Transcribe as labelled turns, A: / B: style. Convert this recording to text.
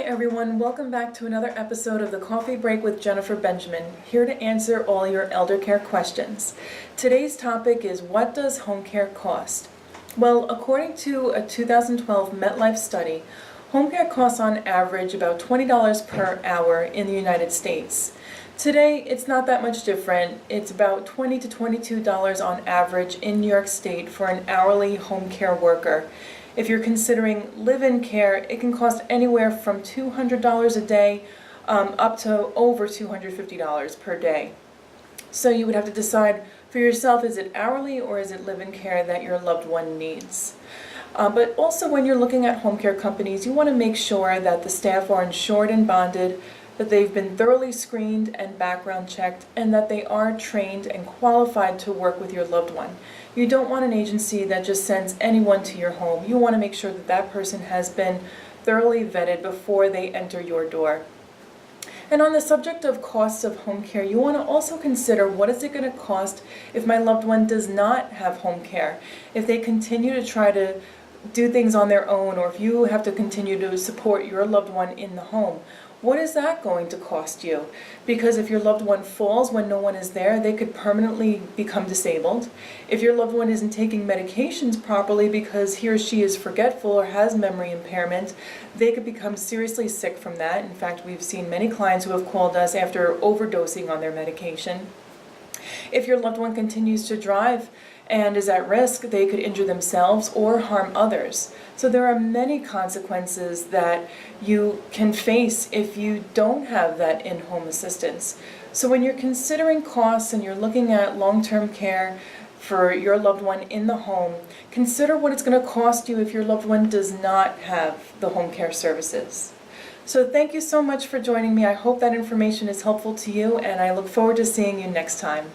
A: everyone, welcome back to another episode of the Coffee Break with Jennifer Benjamin, here to answer all your elder care questions. Today's topic is, what does home care cost? Well, according to a 2012 MetLife study, home care costs on average about $20 per hour in the United States. Today, it's not that much different. It's about $20 to $22 on average in New York State for an hourly home care worker. If you're considering live-in care, it can cost anywhere from $200 a day up to over $250 per day. So you would have to decide for yourself, is it hourly or is it live-in care that your loved one needs? But also when you're looking at home care companies, you want to make sure that the staff are insured and bonded, that they've been thoroughly screened and background checked, and that they are trained and qualified to work with your loved one. You don't want an agency that just sends anyone to your home. You want to make sure that that person has been thoroughly vetted before they enter your door. And on the subject of costs of home care, you want to also consider, what is it going to cost if my loved one does not have home care? If they continue to try to do things on their own, or if you have to continue to support your loved one in the home, what is that going to cost you? Because if your loved one falls when no one is there, they could permanently become disabled. If your loved one isn't taking medications properly because he or she is forgetful or has memory impairment, they could become seriously sick from that. In fact, we've seen many clients who have called us after overdosing on their medication. If your loved one continues to drive and is at risk, they could injure themselves or harm others. So there are many consequences that you can face if you don't have that in-home assistance. So when you're considering costs and you're looking at long-term care for your loved one in the home, consider what it's going to cost you if your loved one does not have the home care services. So thank you so much for joining me. I hope that information is helpful to you, and I look forward to seeing you next time.